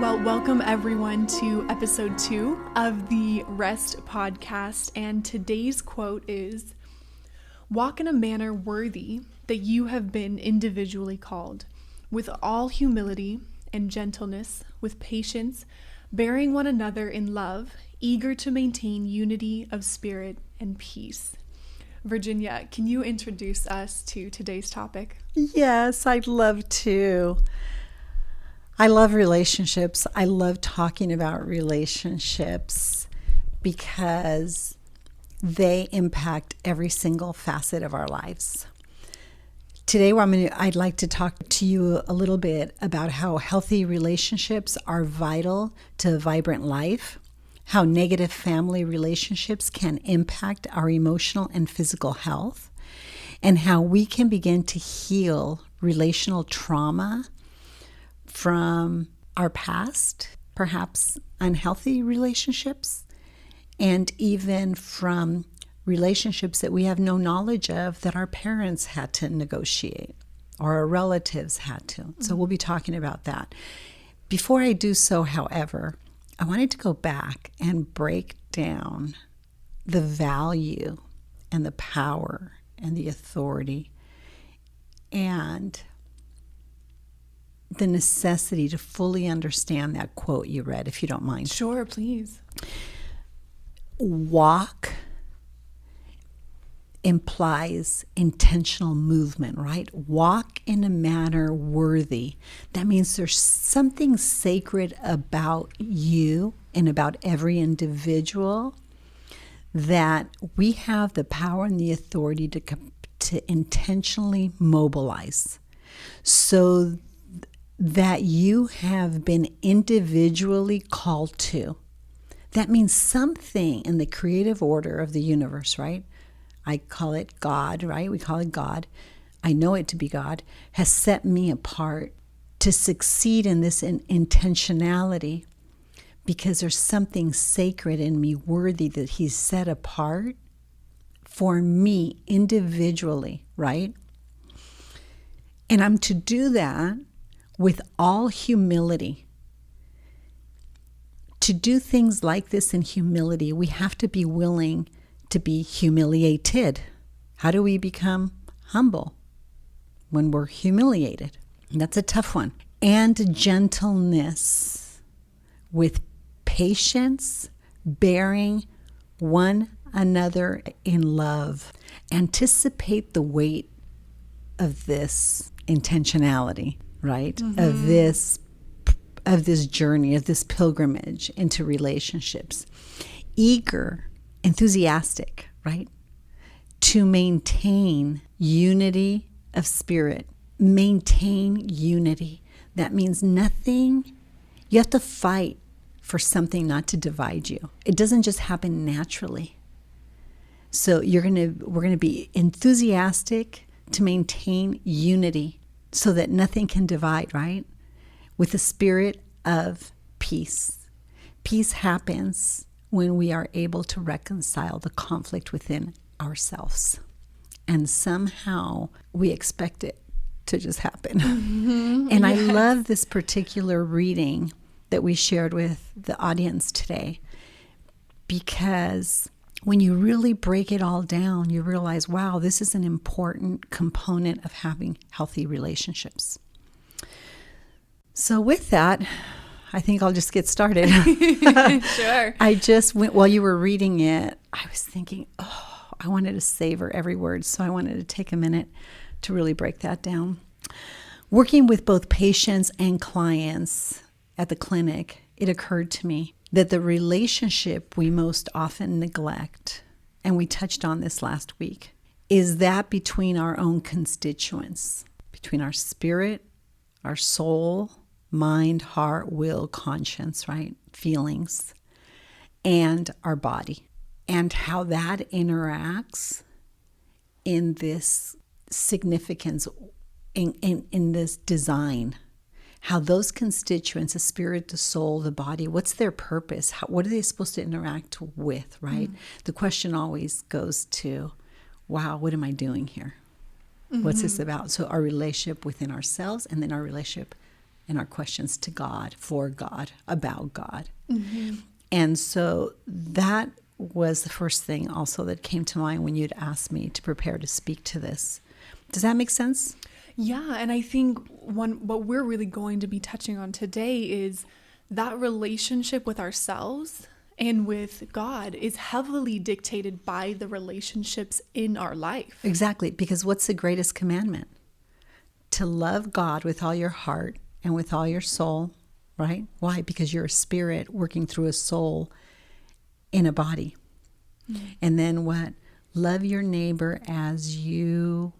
Well, welcome everyone to episode 2 of the R.E.S.T podcast, and today's quote is, "Walk in a manner worthy that you have been individually called, with all humility and gentleness, with patience, bearing one another in love, eager to maintain unity of spirit and peace." Virginia, can you introduce us to today's topic? Yes, I'd love to. I love relationships. I love talking about relationships because they impact every single facet of our lives. Today, I'd like to talk to you a little bit about how healthy relationships are vital to a vibrant life, how negative family relationships can impact our emotional and physical health, and how we can begin to heal relational trauma from our past, perhaps unhealthy relationships, and even from relationships that we have no knowledge of that our parents had to negotiate or our relatives had to. So we'll be talking about that. Before I do so, however, I wanted to go back and break down the value and the power and the authority and the necessity to fully understand that quote you read, if you don't mind. Sure, please. Walk implies intentional movement, right? Walk in a manner worthy. That means there's something sacred about you and about every individual that we have the power and the authority to intentionally mobilize, so that you have been individually called to. That means something in the creative order of the universe, right? I call it God, right? We call it God. I know it to be God, has set me apart to succeed in this intentionality, because there's something sacred in me, worthy, that He's set apart for me individually, right? And I'm to do that with all humility. To do things like this in humility, we have to be willing to be humiliated. How do we become humble? When we're humiliated. And that's a tough one. And gentleness, with patience, bearing one another in love. Anticipate the weight of this intentionality, right? Mm-hmm. Of this journey, of this pilgrimage into relationships. Eager, enthusiastic, right? To maintain unity of spirit. Maintain unity. That means nothing. You have to fight for something not to divide you. It doesn't just happen naturally. So we're going to be enthusiastic to maintain unity, so that nothing can divide, right? With a spirit of peace. Peace happens when we are able to reconcile the conflict within ourselves. And somehow we expect it to just happen. Mm-hmm. And yes. I love this particular reading that we shared with the audience today, because when you really break it all down, you realize, wow, this is an important component of having healthy relationships. So with that, I think I'll just get started. Sure. I just went, while you were reading it, I was thinking, I wanted to savor every word. So I wanted to take a minute to really break that down. Working with both patients and clients at the clinic, it occurred to me that the relationship we most often neglect, and we touched on this last week, is that between our own constituents, between our spirit, our soul, mind, heart, will, conscience, right? Feelings, and our body, and how that interacts in this significance, in this design. How those constituents, the spirit, the soul, the body, what's their purpose? What are they supposed to interact with, right? The question always goes to, wow, what am I doing here? Mm-hmm. What's this about? So our relationship within ourselves, and then our relationship and our questions to God, for God, about God. Mm-hmm. And so that was the first thing also that came to mind when you'd asked me to prepare to speak to this. Does that make sense? Yeah, and I think what we're really going to be touching on today is that relationship with ourselves and with God is heavily dictated by the relationships in our life. Exactly, because what's the greatest commandment? To love God with all your heart and with all your soul, right? Why? Because you're a spirit working through a soul in a body. Mm-hmm. And then what? Love your neighbor as you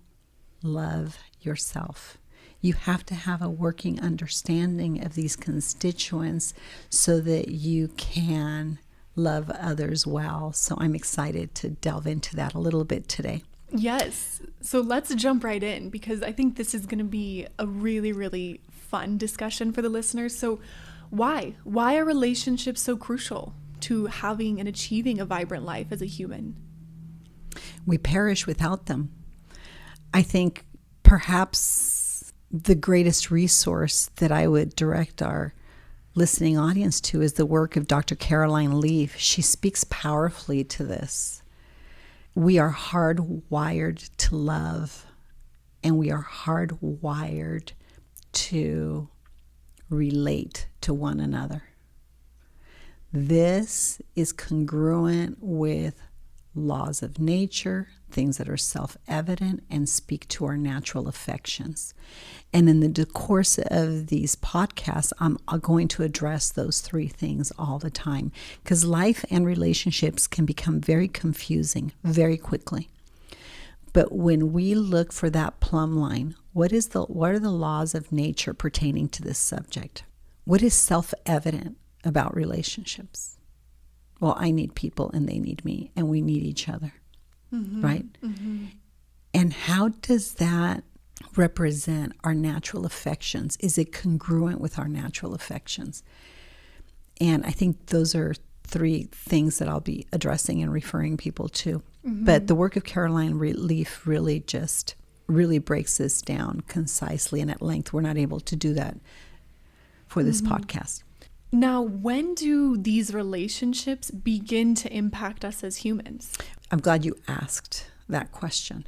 love yourself. You have to have a working understanding of these constituents so that you can love others well. So I'm excited to delve into that a little bit today. Yes. So let's jump right in, because I think this is going to be a really, really fun discussion for the listeners. So why are relationships so crucial to having and achieving a vibrant life as a human? We perish without them. I think perhaps the greatest resource that I would direct our listening audience to is the work of Dr. Caroline Leaf. She speaks powerfully to this. We are hardwired to love, and we are hardwired to relate to one another. This is congruent with laws of nature, things that are self-evident and speak to our natural affections. And in the course of these podcasts, I'm going to address those three things all the time, because life and relationships can become very confusing very quickly. But when we look for that plumb line, what are the laws of nature pertaining to this subject? What is self-evident about relationships? Well, I need people and they need me, and we need each other, right? Mm-hmm. And how does that represent our natural affections? Is it congruent with our natural affections? And I think those are three things that I'll be addressing and referring people to. Mm-hmm. But the work of Caroline Leaf really breaks this down concisely and at length. We're not able to do that for this podcast. Now, when do these relationships begin to impact us as humans? I'm glad you asked that question.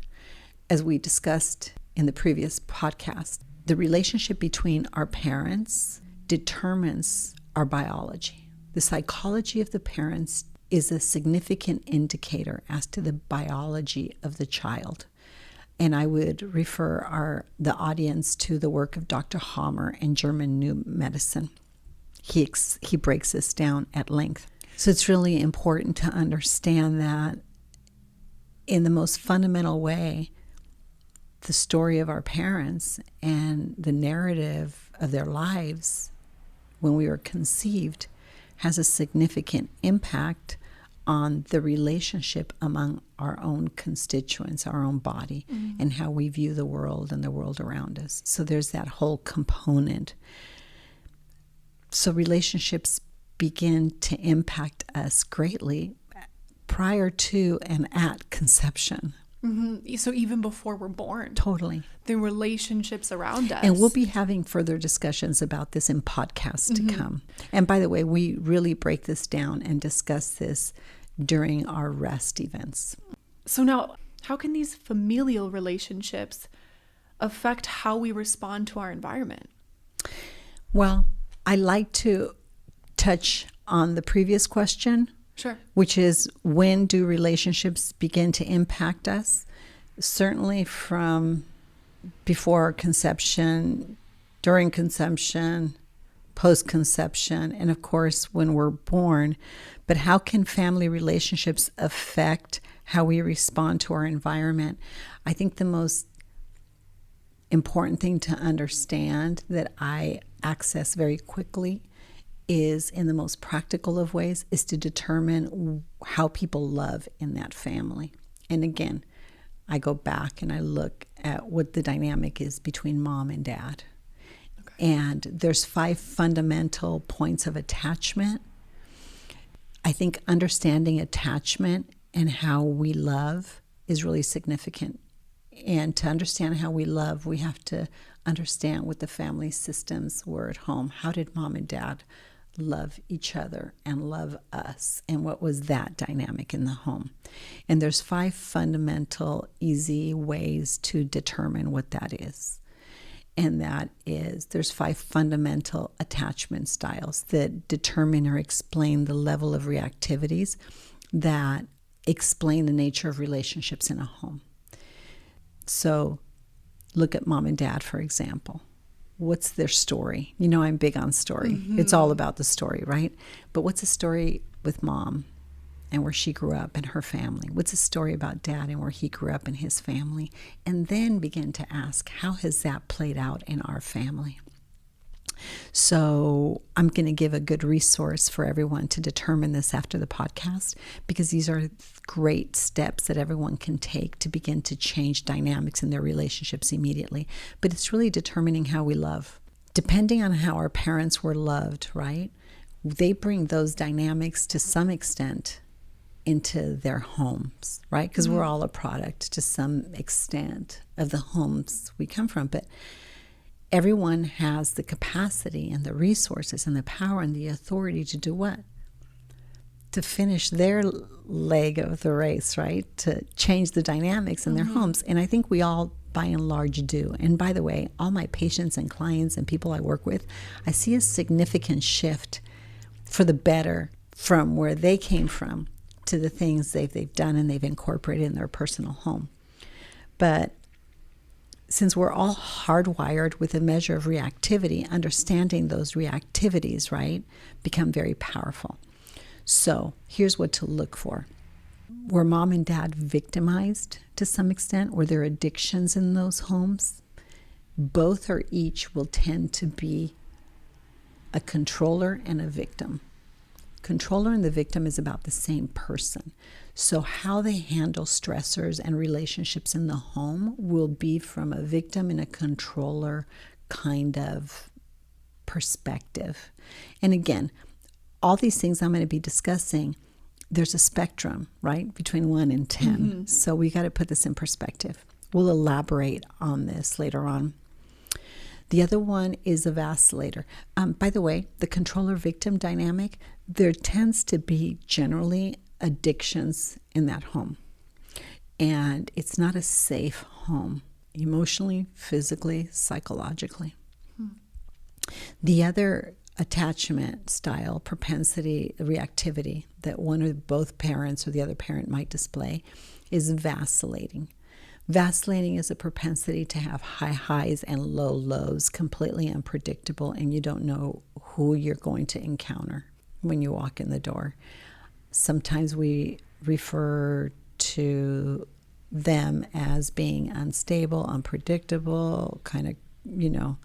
As we discussed in the previous podcast, the relationship between our parents determines our biology. The psychology of the parents is a significant indicator as to the biology of the child. And I would refer the audience to the work of Dr. Hammer in German New Medicine. He breaks this down at length. So it's really important to understand that in the most fundamental way, the story of our parents and the narrative of their lives when we were conceived has a significant impact on the relationship among our own constituents, our own body, and how we view the world and the world around us. So there's that whole component. So relationships begin to impact us greatly prior to and at conception. Mm-hmm. So even before we're born. Totally. The relationships around us. And we'll be having further discussions about this in podcasts to come. And by the way, we really break this down and discuss this during our R.E.S.T events. So now, how can these familial relationships affect how we respond to our environment? Well, I like to touch on the previous question. Sure. Which is, when do relationships begin to impact us? Certainly from before conception, during conception, post-conception, and of course when we're born. But how can family relationships affect how we respond to our environment? I think the most important thing to understand that I access very quickly is, in the most practical of ways, is to determine how people love in that family. And again, I go back and I look at what the dynamic is between mom and dad. Okay. And there's 5 fundamental points of attachment. I think understanding attachment and how we love is really significant. And to understand how we love, we have to understand what the family systems were at home. How did mom and dad love each other and love us? And what was that dynamic in the home? And there's 5 fundamental, easy ways to determine what that is. And that is, there's 5 fundamental attachment styles that determine or explain the level of reactivities that explain the nature of relationships in a home. So look at mom and dad, for example. What's their story? You know, I'm big on story. Mm-hmm. It's all about the story, right? But what's the story with mom and where she grew up and her family? What's the story about dad and where he grew up and his family? And then begin to ask, how has that played out in our family? So I'm going to give a good resource for everyone to determine this after the podcast, because these are great steps that everyone can take to begin to change dynamics in their relationships immediately. But it's really determining how we love. Depending on how our parents were loved, right? They bring those dynamics to some extent into their homes, right? Because we're all a product to some extent of the homes we come from. But everyone has the capacity and the resources and the power and the authority to do what? To finish their leg of the race, right? To change the dynamics in their homes. And I think we all, by and large, do. And by the way, all my patients and clients and people I work with, I see a significant shift for the better from where they came from to the things they've done and they've incorporated in their personal home. But since we're all hardwired with a measure of reactivity, understanding those reactivities, right, become very powerful. So here's what to look for. Were mom and dad victimized to some extent? Were there addictions in those homes? Both or each will tend to be a controller and a victim. Controller and the victim is about the same person. So how they handle stressors and relationships in the home will be from a victim and a controller kind of perspective. And again, all these things I'm going to be discussing, there's a spectrum, right, between 1 and 10. So we got to put this in perspective. We'll elaborate on this later on. The other one is a vacillator. By the way, the controller-victim dynamic, there tends to be generally addictions in that home. And it's not a safe home, emotionally, physically, psychologically. The other attachment style, propensity, reactivity that one or both parents or the other parent might display is vacillating. Vacillating is a propensity to have high highs and low lows, completely unpredictable, and you don't know who you're going to encounter when you walk in the door. Sometimes we refer to them as being unstable, unpredictable, kind of,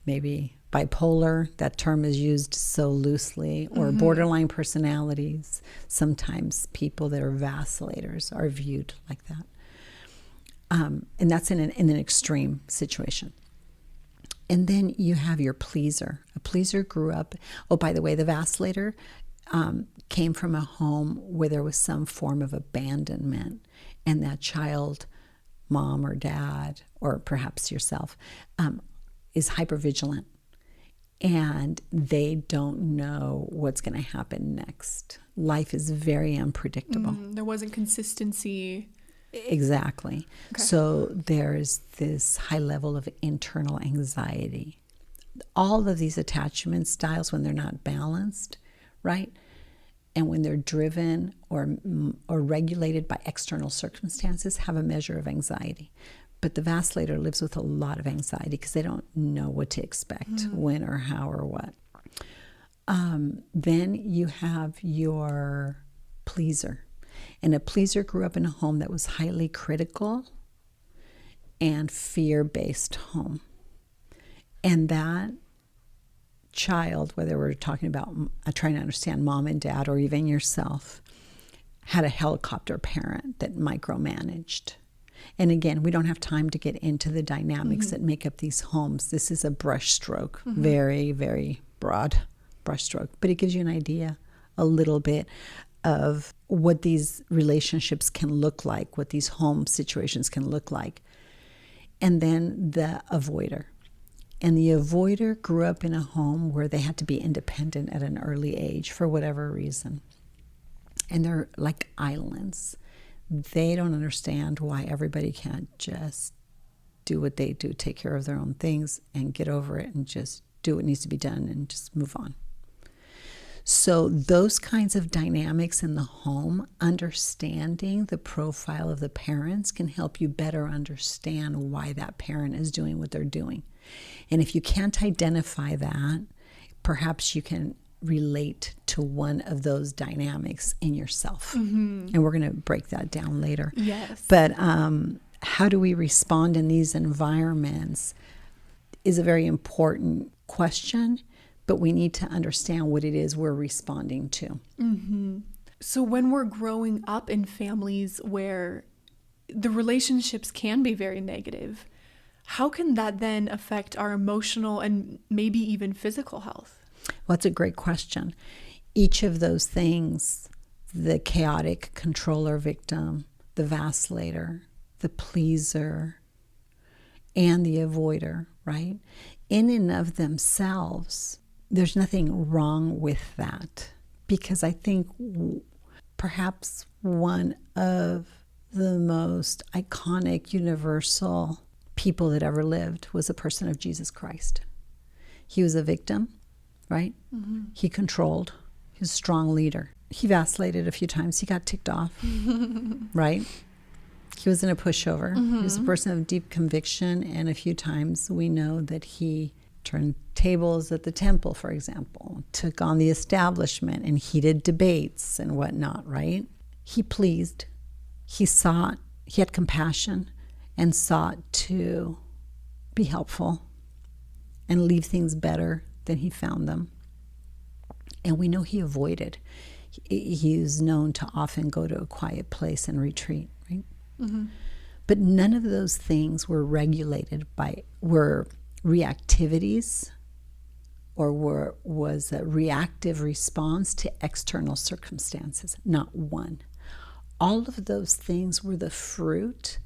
maybe bipolar. That term is used so loosely, or borderline personalities. Sometimes people that are vacillators are viewed like that. And that's in an extreme situation. And then you have your pleaser. A pleaser grew up, by the way, the vacillator came from a home where there was some form of abandonment, and that child, mom or dad, or perhaps yourself, is hypervigilant, and they don't know what's going to happen next. Life is very unpredictable. There wasn't consistency. Exactly. Okay. So there's this high level of internal anxiety. All of these attachment styles, when they're not balanced, right, and when they're driven or regulated by external circumstances, have a measure of anxiety. But the vacillator lives with a lot of anxiety because they don't know what to expect, when or how or what. Then you have your pleaser. And a pleaser grew up in a home that was highly critical and fear-based home. And that child, whether we're talking about trying to understand mom and dad or even yourself, had a helicopter parent that micromanaged. And again, we don't have time to get into the dynamics that make up these homes. This is a brushstroke, very, very broad brushstroke. But it gives you an idea a little bit of what these relationships can look like, what these home situations can look like. And then the avoider. And the avoider grew up in a home where they had to be independent at an early age for whatever reason. And they're like islands. They don't understand why everybody can't just do what they do, take care of their own things and get over it and just do what needs to be done and just move on. So those kinds of dynamics in the home, understanding the profile of the parents can help you better understand why that parent is doing what they're doing. And if you can't identify that, perhaps you can relate to one of those dynamics in yourself. And we're going to break that down later. Yes. But how do we respond in these environments is a very important question, but we need to understand what it is we're responding to. So when we're growing up in families where the relationships can be very negative, how can that then affect our emotional and maybe even physical health? Well, that's a great question. Each of those things, the chaotic controller victim, the vacillator, the pleaser, and the avoider, right? In and of themselves, there's nothing wrong with that, because I think perhaps one of the most iconic, universal people that ever lived was a person of Jesus Christ. He was a victim, right? He controlled. He was a strong leader. He vacillated a few times. He got ticked off, right? He wasn't a pushover. He was a person of deep conviction, and a few times we know that he turned tables at the temple, for example, took on the establishment and heated debates and whatnot, right? He pleased. He sought, he had compassion and sought to be helpful and leave things better than he found them. And we know he avoided. He is known to often go to a quiet place and retreat, right? But none of those things were regulated were reactivities or was a reactive response to external circumstances. Not one. All of those things were the fruit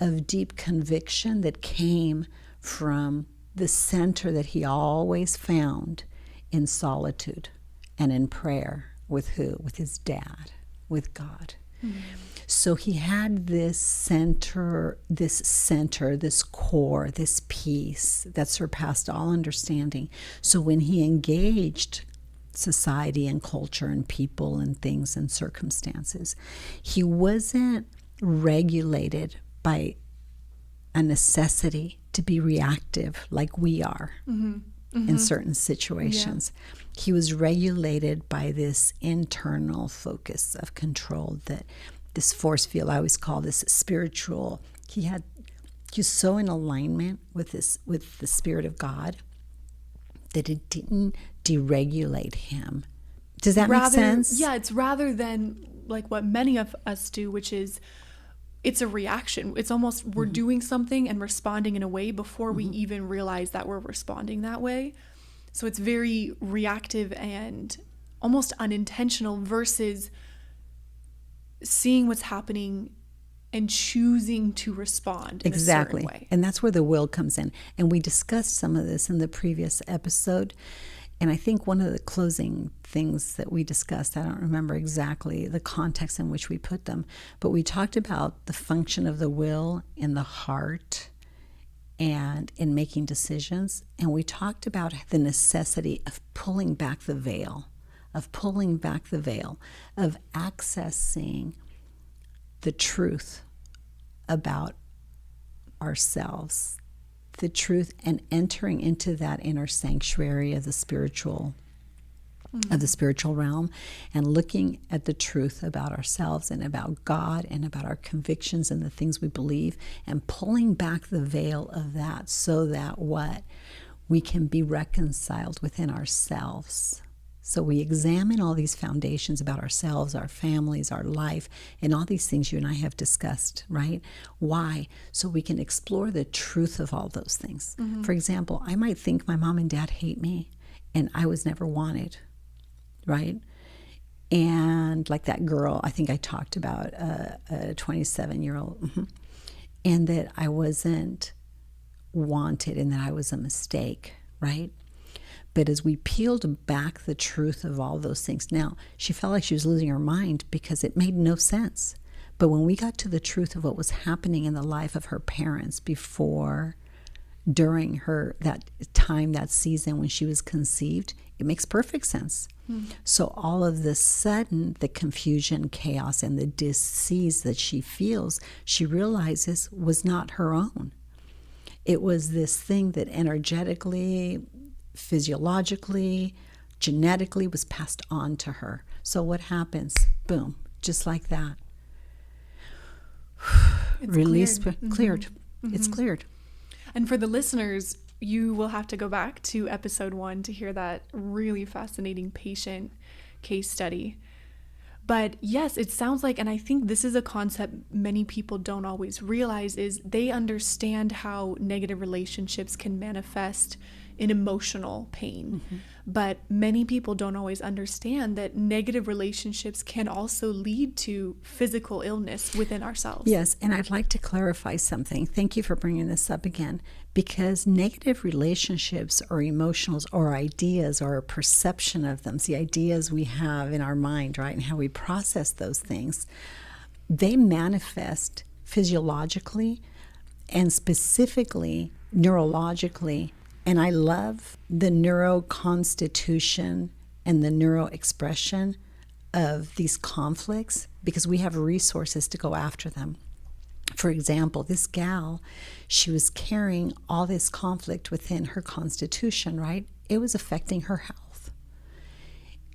of deep conviction that came from the center that he always found in solitude and in prayer. With who? With his dad, with God. So he had this center, this core, this peace that surpassed all understanding. So when he engaged society and culture and people and things and circumstances, he wasn't regulated by a necessity to be reactive like we are in certain situations. He was regulated by this internal focus of control, that this force field I always call this spiritual. He was so in alignment with the Spirit of God that it didn't deregulate him. Does that make sense? Yeah, it's rather than like what many of us do, which is it's a reaction. It's almost we're doing something and responding in a way before we even realize that we're responding that way. So it's very reactive and almost unintentional versus seeing what's happening and choosing to respond in a certain way. And that's where the will comes in. And we discussed some of this in the previous episode. And I think one of the closing things that we discussed, I don't remember exactly the context in which we put them, but we talked about the function of the will in the heart and in making decisions. And we talked about the necessity of pulling back the veil, of accessing the truth about ourselves, the truth, and entering into that inner sanctuary of the spiritual realm, and looking at the truth about ourselves and about God and about our convictions and the things we believe, and pulling back the veil of that so that we can be reconciled within ourselves. So we examine all these foundations about ourselves, our families, our life, and all these things you and I have discussed, right? Why? So we can explore the truth of all those things. For example, I might think my mom and dad hate me and I was never wanted, right? And like that girl, I think I talked about a 27-year-old, and that I wasn't wanted and that I was a mistake, right? But as we peeled back the truth of all those things, now she felt like she was losing her mind because it made no sense. But when we got to the truth of what was happening in the life of her parents before, during her, that time, that season when she was conceived, it makes perfect sense. So all of the sudden, the confusion, chaos, and the dis-ease that she feels, she realizes was not her own. It was this thing that energetically, physiologically, genetically was passed on to her. So what happens? Boom, just like that. It's Release, cleared. It's cleared. And for the listeners, you will have to go back to episode 1 to hear that really fascinating patient case study. But yes, it sounds like, and I think this is a concept many people don't always realize, is they understand how negative relationships can manifest in emotional pain. But many people don't always understand that negative relationships can also lead to physical illness within ourselves. Yes, and I'd like to clarify something. Thank you for bringing this up again, because negative relationships or emotionals or ideas or a perception of them, the ideas we have in our mind, right, and how we process those things, they manifest physiologically and specifically neurologically. And I love the neuroconstitution and the neuroexpression of these conflicts because we have resources to go after them. For example, this gal, she was carrying all this conflict within her constitution, right? It was affecting her health.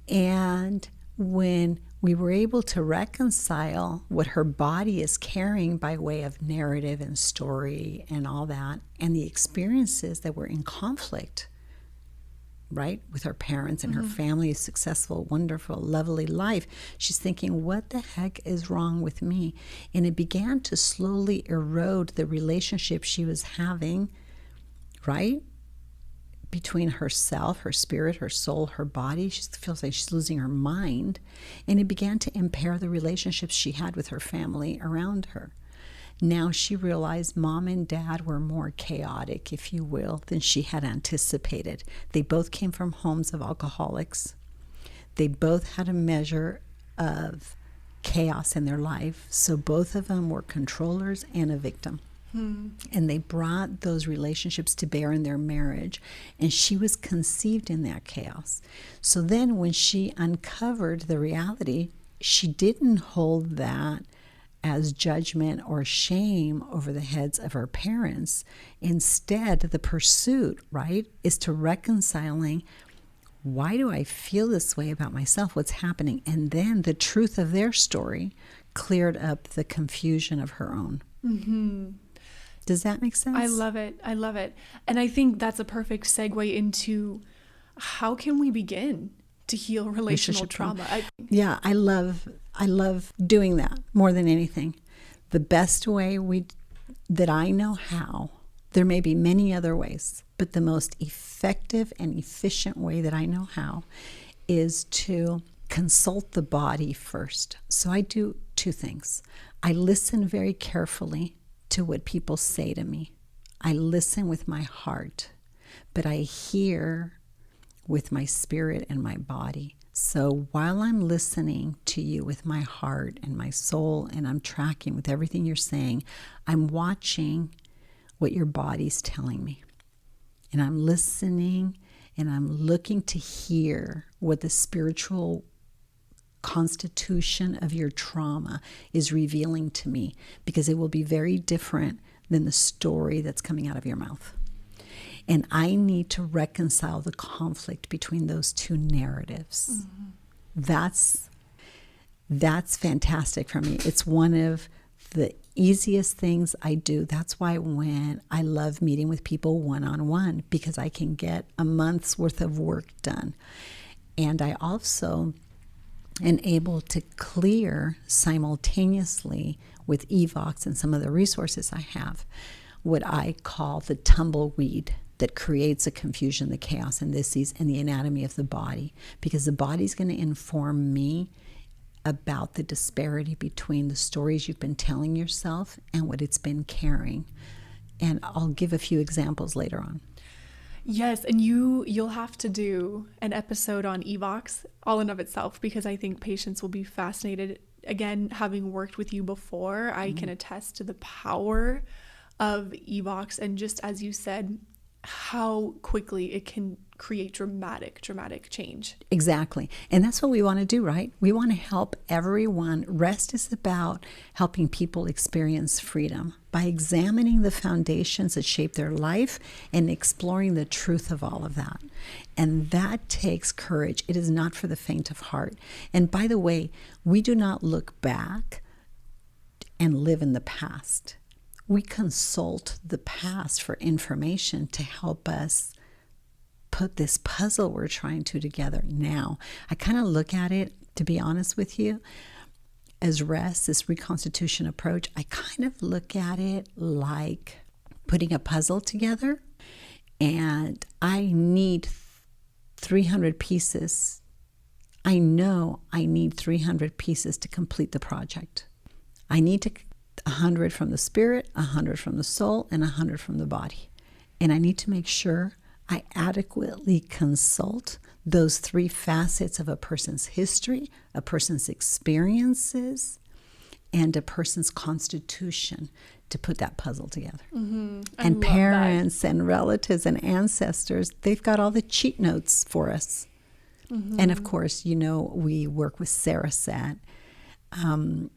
And when we were able to reconcile what her body is carrying by way of narrative and story and all that, and the experiences that were in conflict, right, with her parents and her family, a successful, wonderful, lovely life, she's thinking, what the heck is wrong with me? And it began to slowly erode the relationship she was having, right, between herself, her spirit, her soul, her body. She feels like she's losing her mind. And it began to impair the relationships she had with her family around her. Now she realized mom and dad were more chaotic, if you will, than she had anticipated. They both came from homes of alcoholics. They both had a measure of chaos in their life. So both of them were controllers and a victim. And they brought those relationships to bear in their marriage. And she was conceived in that chaos. So then when she uncovered the reality, she didn't hold that as judgment or shame over the heads of her parents. Instead, the pursuit, right, is to reconciling, why do I feel this way about myself? What's happening? And then the truth of their story cleared up the confusion of her own. Does that make sense? I love it. I love it. And I think that's a perfect segue into how can we begin to heal relational trauma? I love doing that more than anything. The best way that I know how, there may be many other ways, but the most effective and efficient way that I know how is to consult the body first. So I do two things. I listen very carefully to what people say to me. I listen with my heart, but I hear with my spirit and my body. So while I'm listening to you with my heart and my soul, and I'm tracking with everything you're saying, I'm watching what your body's telling me. And I'm listening and I'm looking to hear what the spiritual constitution of your trauma is revealing to me, because it will be very different than the story that's coming out of your mouth. And I need to reconcile the conflict between those two narratives. That's fantastic for me. It's one of the easiest things I do. That's why when I love meeting with people one-on-one, because I can get a month's worth of work done. And I also am able to clear simultaneously with EVOX and some of the resources I have what I call the tumbleweed that creates the confusion, the chaos, and disease, and the anatomy of the body. Because the body's going to inform me about the disparity between the stories you've been telling yourself and what it's been carrying. And I'll give a few examples later on. Yes, and you'll have to do an episode on evox all in of itself, because I think patients will be fascinated. Again, having worked with you before, I can attest to the power of evox, and just as you said, how quickly it can create dramatic change. Exactly. And that's what we want to do, right? We want to help everyone. Rest is about helping people experience freedom by examining the foundations that shape their life and exploring the truth of all of that. And that takes courage. It is not for the faint of heart. And by the way, we do not look back and live in the past. We consult the past for information to help us put this puzzle we're trying to together now. I kind of look at it, to be honest with you, as R.E.S.T, this reconstitution approach. I kind of look at it like putting a puzzle together, and I need 300 pieces. I know I need 300 pieces to complete the project. I need 100 from the spirit, 100 from the soul, and 100 from the body. And I need to make sure I adequately consult those three facets of a person's history, a person's experiences, and a person's constitution to put that puzzle together. Mm-hmm. And parents and relatives and ancestors, they've got all the cheat notes for us. Mm-hmm. And of course, we work with Saraset and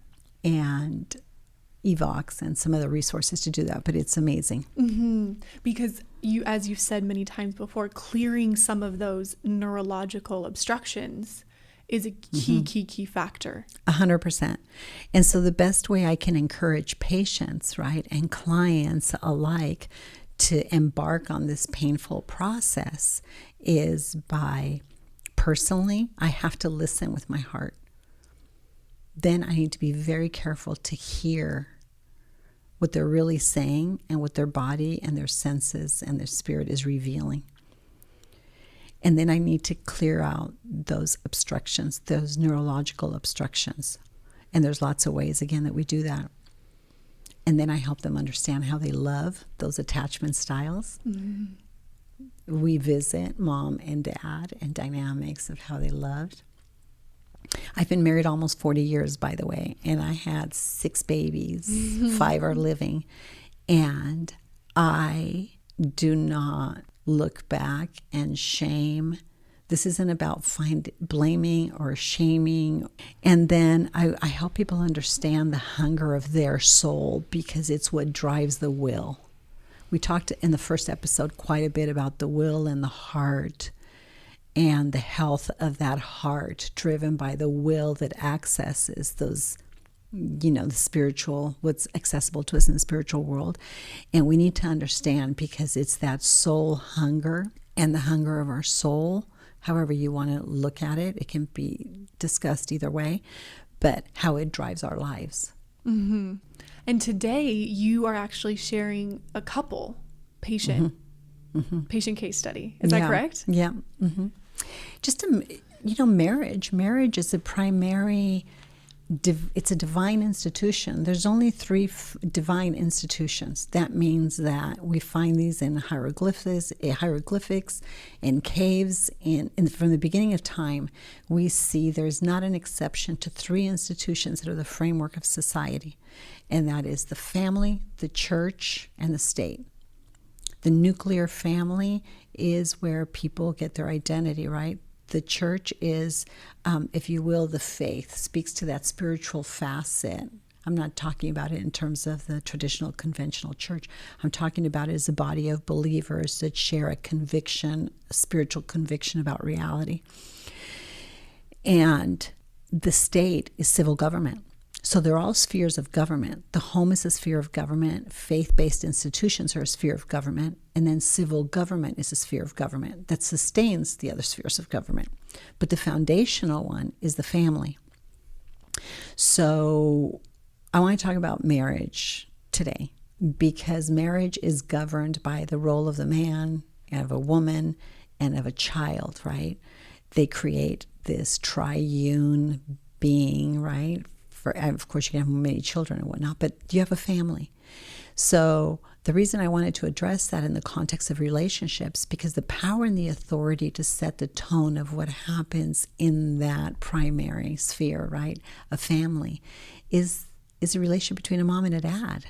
evox and some other resources to do that, but it's amazing. Mm-hmm. Because as you've said many times before, clearing some of those neurological obstructions is a key factor. 100%. And so the best way I can encourage patients, right, and clients alike to embark on this painful process is by, personally, I have to listen with my heart. Then I need to be very careful to hear what they're really saying and what their body and their senses and their spirit is revealing. And then I need to clear out those obstructions, those neurological obstructions. And there's lots of ways, again, that we do that. And then I help them understand how they love those attachment styles. Mm-hmm. We visit mom and dad and dynamics of how they loved. I've been married almost 40 years, by the way, and I had 6 babies, 5 are living, and I do not look back and shame. This isn't about blaming or shaming. And then I help people understand the hunger of their soul, because it's what drives the will. We talked in the first episode quite a bit about the will and the heart, and the health of that heart driven by the will that accesses those, the spiritual, what's accessible to us in the spiritual world. And we need to understand, because it's that soul hunger and the hunger of our soul, however you want to look at it. It can be discussed either way, but how it drives our lives. Mm-hmm. And today you are actually sharing a couple patient case study. Is that correct? Yeah. Mm-hmm. Just, marriage is a primary, it's a divine institution. There's only 3 divine institutions. That means that we find these in hieroglyphics, in caves, and from the beginning of time, we see there's not an exception to 3 institutions that are the framework of society, and that is the family, the church, and the state. The nuclear family is where people get their identity, right? The church is, if you will, the faith, speaks to that spiritual facet. I'm not talking about it in terms of the traditional conventional church. I'm talking about it as a body of believers that share a conviction, a spiritual conviction about reality. And the state is civil government. So they're all spheres of government. The home is a sphere of government. Faith-based institutions are a sphere of government. And then civil government is a sphere of government that sustains the other spheres of government. But the foundational one is the family. So I want to talk about marriage today, because marriage is governed by the role of the man and of a woman and of a child, right? They create this triune being, right? Of course, you can have many children and whatnot, but you have a family. So The reason I wanted to address that in the context of relationships, because the power and the authority to set the tone of what happens in that primary sphere, right, a family, is a relationship between a mom and a dad.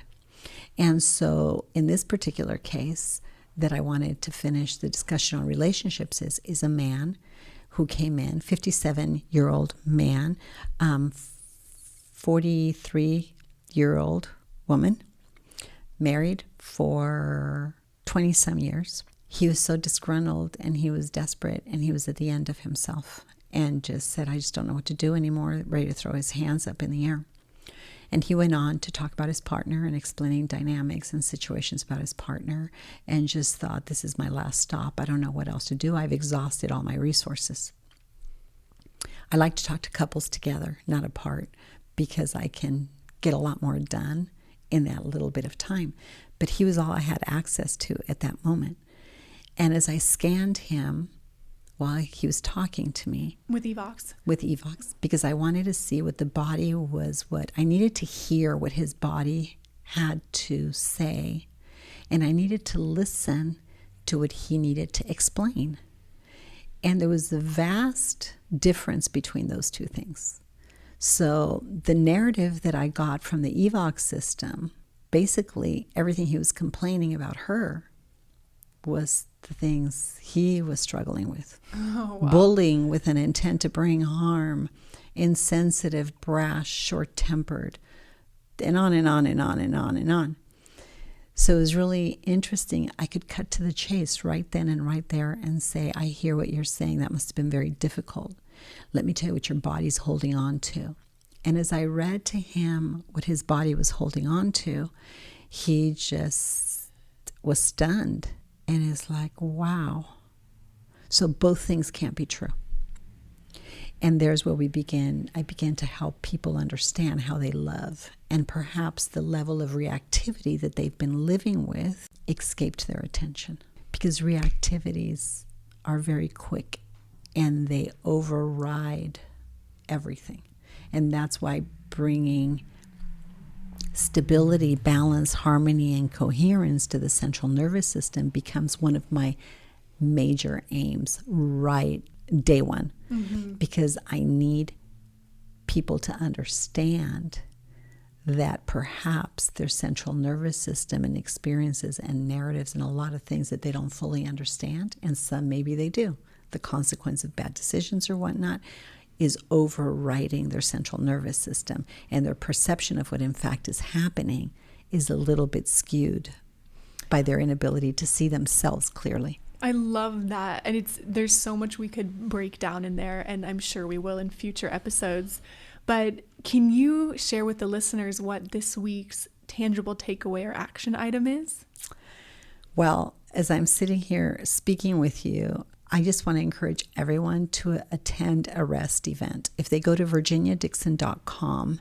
And so in this particular case that I wanted to finish the discussion on relationships is a man who came in, 57-year-old man, 43-year-old woman, married for 20-some years. He was so disgruntled and he was desperate and he was at the end of himself and just said, I just don't know what to do anymore, ready to throw his hands up in the air. And he went on to talk about his partner and explaining dynamics and situations about his partner and just thought, this is my last stop. I don't know what else to do. I've exhausted all my resources. I like to talk to couples together, not apart, because I can get a lot more done in that little bit of time. But he was all I had access to at that moment. And as I scanned him while he was talking to me. With Evox, because I wanted to see what the body was, what I needed to hear what his body had to say. And I needed to listen to what he needed to explain. And there was a vast difference between those two things. So the narrative that I got from the Evox system, basically everything he was complaining about her was the things he was struggling with. Oh, wow. Bullying with an intent to bring harm, insensitive, brash, short-tempered, and on and on and on and on and on. So it was really interesting. I could cut to the chase right then and right there and say, I hear what you're saying. That must have been very difficult. Let me tell you what your body's holding on to. And as I read to him what his body was holding on to, he just was stunned and is like, wow. So both things can't be true. And there's where I began to help people understand how they love, and perhaps the level of reactivity that they've been living with escaped their attention, because reactivities are very quick and they override everything. And that's why bringing stability, balance, harmony, and coherence to the central nervous system becomes one of my major aims right day one. Mm-hmm. Because I need people to understand that perhaps their central nervous system and experiences and narratives and a lot of things that they don't fully understand, and some maybe they do, the consequence of bad decisions or whatnot, is overriding their central nervous system, and their perception of what in fact is happening is a little bit skewed by their inability to see themselves clearly. I love that. And there's so much we could break down in there, and I'm sure we will in future episodes. But can you share with the listeners what this week's tangible takeaway or action item is? Well, as I'm sitting here speaking with you, I just want to encourage everyone to attend a R.E.S.T event. If they go to virginiadixon.com,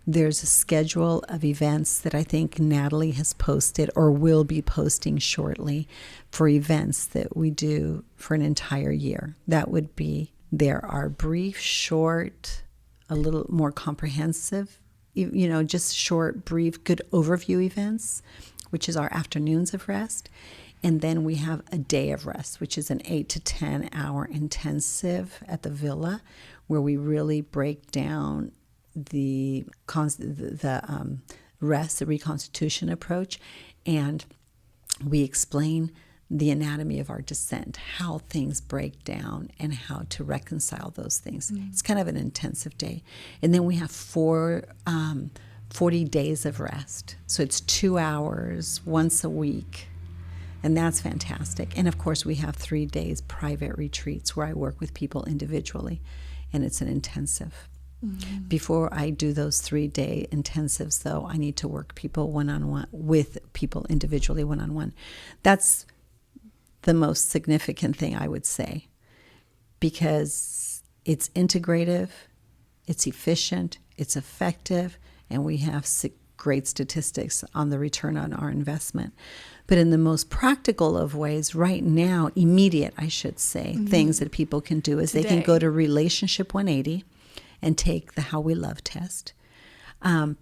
there's a schedule of events that I think Natalie has posted or will be posting shortly for events that we do for an entire year. That would be, there are brief, short, a little more comprehensive, just short, brief, good overview events, which is our afternoons of rest. And then we have a day of rest, which is an 8 to 10 hour intensive at the Villa, where we really break down the rest, the reconstitution approach, and we explain the anatomy of our descent, how things break down and how to reconcile those things. Mm-hmm. It's kind of an intensive day. And then we have 40 days of rest. So it's 2 hours once a week. And that's fantastic. And of course, we have 3 days private retreats where I work with people individually, and it's an intensive. Mm-hmm. Before I do those 3-day intensives, though, I need to work people one-on-one with people individually one-on-one. That's the most significant thing, I would say, because it's integrative, it's efficient, it's effective, and we have great statistics on the return on our investment. But in the most practical of ways, right now, immediate, I should say, mm-hmm. things that people can do is they can go to Relationship 180 and take the How We Love test,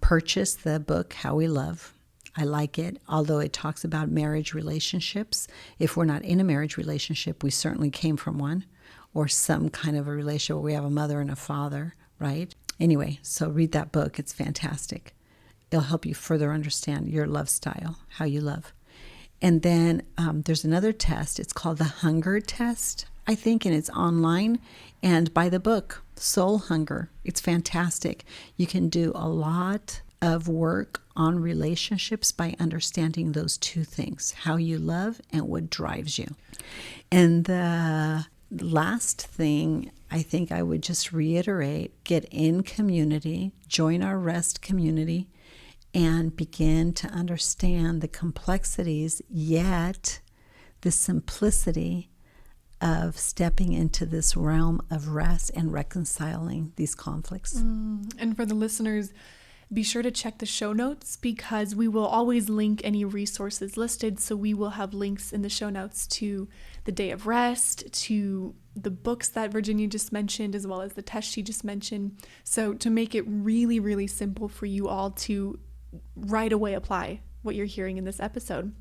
purchase the book How We Love. I like it, although it talks about marriage relationships. If we're not in a marriage relationship, we certainly came from one, or some kind of a relationship where we have a mother and a father, right? Anyway, so read that book. It's fantastic. It'll help you further understand your love style, how you love. And then there's another test. It's called the Hunger Test, I think, and it's online and by the book, Soul Hunger. It's fantastic. You can do a lot of work on relationships by understanding those two things, how you love and what drives you. And the last thing, I think I would just reiterate, get in community, join our R.E.S.T community, and begin to understand the complexities, yet the simplicity of stepping into this realm of rest and reconciling these conflicts. And for the listeners, be sure to check the show notes, because we will always link any resources listed. So we will have links in the show notes to the Day of Rest, to the books that Virginia just mentioned, as well as the test she just mentioned. So to make it really, really simple for you all to right away apply what you're hearing in this episode.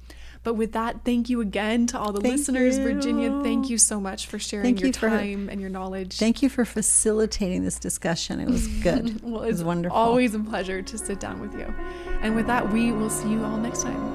But with that, thank you again to all the listeners. Virginia, thank you so much for sharing your time and your knowledge. Thank you for facilitating this discussion. It was good. Well, it was wonderful. Always a pleasure to sit down with you. And with that, we will see you all next time.